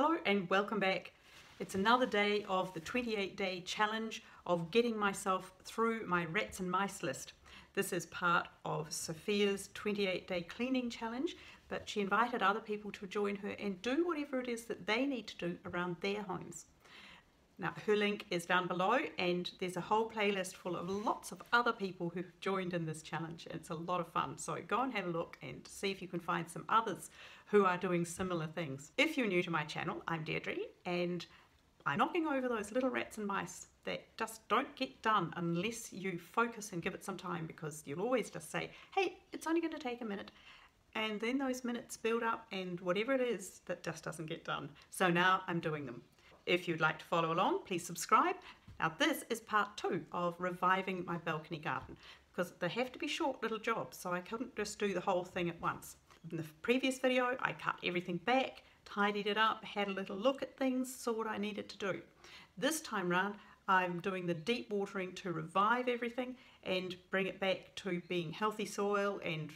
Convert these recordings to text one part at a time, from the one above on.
Hello and welcome back. It's another day of the 28-day challenge of getting myself through my rats and mice list. This is part of Sophia's 28-day cleaning challenge, but she invited other people to join her and do whatever it is that they need to do around their homes. Now, her link is down below and there's a whole playlist full of lots of other people who've joined in this challenge. It's a lot of fun, so go and have a look and see if you can find some others who are doing similar things. If you're new to my channel, I'm Deirdre and I'm knocking over those little rats and mice that just don't get done unless you focus and give it some time, because you'll always just say, hey, it's only going to take a minute. And then those minutes build up and whatever it is that just doesn't get done. So now I'm doing them. If you'd like to follow along, please subscribe. Now this is part 2 of reviving my balcony garden, because they have to be short little jobs, so I couldn't just do the whole thing at once. In the previous video, I cut everything back, tidied it up, had a little look at things, saw what I needed to do. This time round, I'm doing the deep watering to revive everything and bring it back to being healthy soil and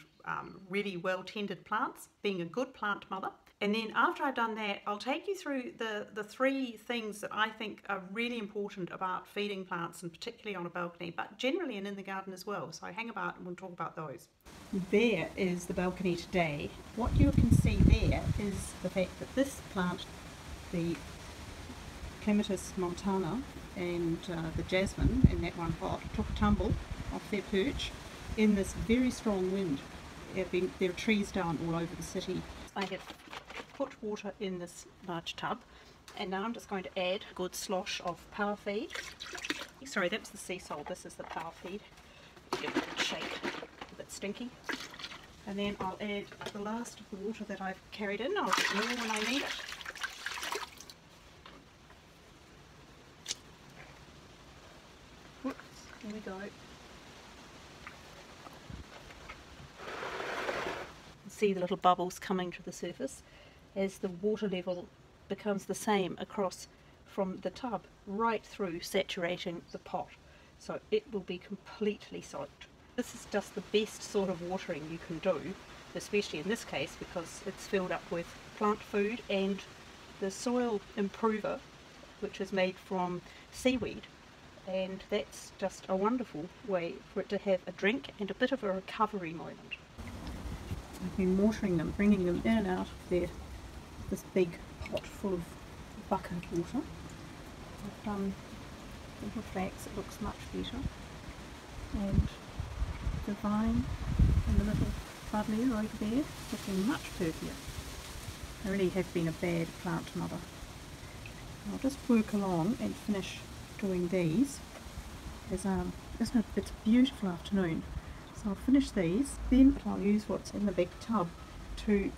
really well tended plants, being a good plant mother. And then after I've done that, I'll take you through the 3 things that I think are really important about feeding plants, and particularly on a balcony, but generally and in the garden as well. So hang about and we'll talk about those. There is the balcony today. What you can see there is the fact that this plant, the Clematis montana and the jasmine in that one pot, took a tumble off their perch in this very strong wind. There are trees down all over the city. I have put water in this large tub, and now I'm just going to add a good slosh of power feed. Sorry, that's the sea salt, this is the power feed. Give it a good shake, a bit stinky. And then I'll add the last of the water that I've carried in. I'll get more when I need it. Whoops, here we go. See the little bubbles coming to the surface as the water level becomes the same across from the tub right through, saturating the pot, so it will be completely soaked. This is just the best sort of watering you can do, especially in this case because it's filled up with plant food and the soil improver, which is made from seaweed, and that's just a wonderful way for it to have a drink and a bit of a recovery moment. I've been watering them, bringing them in and out of this big pot full of bucket water. I've done little flax, it looks much better, and the vine and the little buddleia over there looking much perkier. I really have been a bad plant mother. I'll just work along and finish doing these. Isn't it? It's a beautiful afternoon. So I'll finish these, then I'll use what's in the big tub to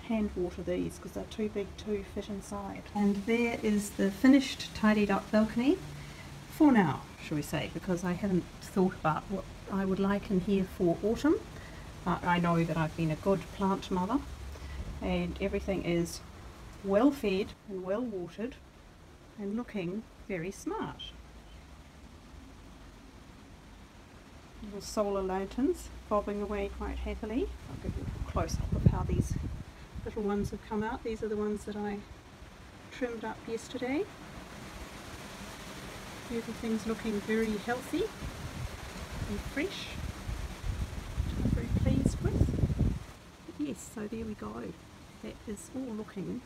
hand water these because they're too big to fit inside. And there is the finished, tidied up balcony for now, shall we say, because I haven't thought about what I would like in here for autumn. I know that I've been a good plant mother and everything is well fed and well watered and looking very smart. Little solar lanterns bobbing away quite happily. I'll give you a close-up of how these little ones have come out. These are the ones that I trimmed up yesterday. Everything's looking very healthy and fresh, which I'm very pleased with. But yes, so there we go. That is all looking,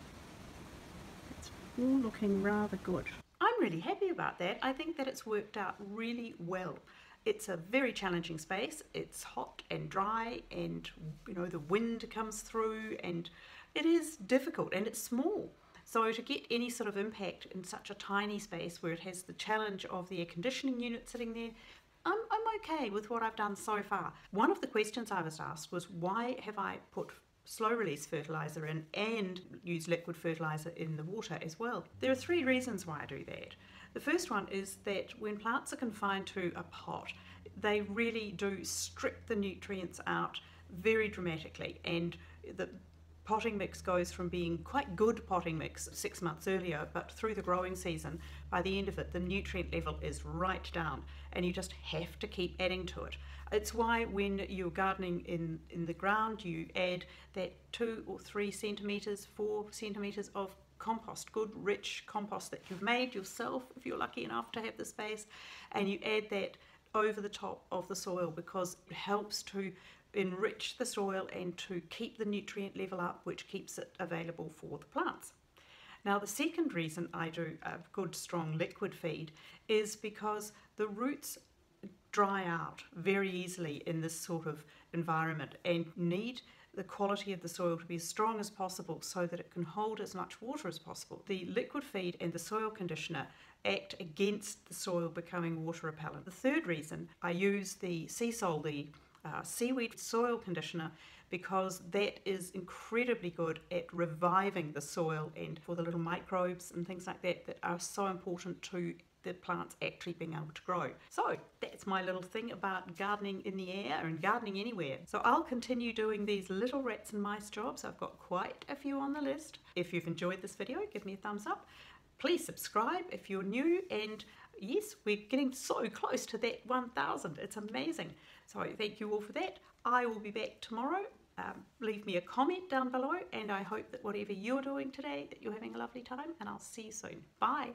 it's all looking rather good. I'm really happy about that. I think that it's worked out really well. It's a very challenging space. It's hot and dry and the wind comes through and it is difficult and it's small. So to get any sort of impact in such a tiny space where it has the challenge of the air conditioning unit sitting there, I'm okay with what I've done so far. One of the questions I was asked was, why have I put slow release fertilizer in and use liquid fertilizer in the water as well? There are 3 reasons why I do that. The first one is that when plants are confined to a pot, they really do strip the nutrients out very dramatically, and the potting mix goes from being quite good potting mix 6 months earlier, but through the growing season, by the end of it, the nutrient level is right down and you just have to keep adding to it. It's why when you're gardening in the ground, you add that 2 or 3 centimetres, 4 centimetres of compost, good rich compost that you've made yourself if you're lucky enough to have the space, and you add that over the top of the soil because it helps to enrich the soil and to keep the nutrient level up, which keeps it available for the plants. Now, the second reason I do a good strong liquid feed is because the roots dry out very easily in this sort of environment and need the quality of the soil to be as strong as possible so that it can hold as much water as possible. The liquid feed and the soil conditioner act against the soil becoming water repellent. The third reason I use the Seasol, the seaweed soil conditioner, because that is incredibly good at reviving the soil and for the little microbes and things like that that are so important to the plants actually being able to grow. So that's my little thing about gardening in the air and gardening anywhere. So I'll continue doing these little rats and mice jobs. I've got quite a few on the list. If you've enjoyed this video, give me a thumbs up. Please subscribe if you're new, and yes, we're getting so close to that 1,000. It's amazing. So thank you all for that. I will be back tomorrow. Leave me a comment down below, and I hope that whatever you're doing today, that you're having a lovely time, and I'll see you soon. Bye.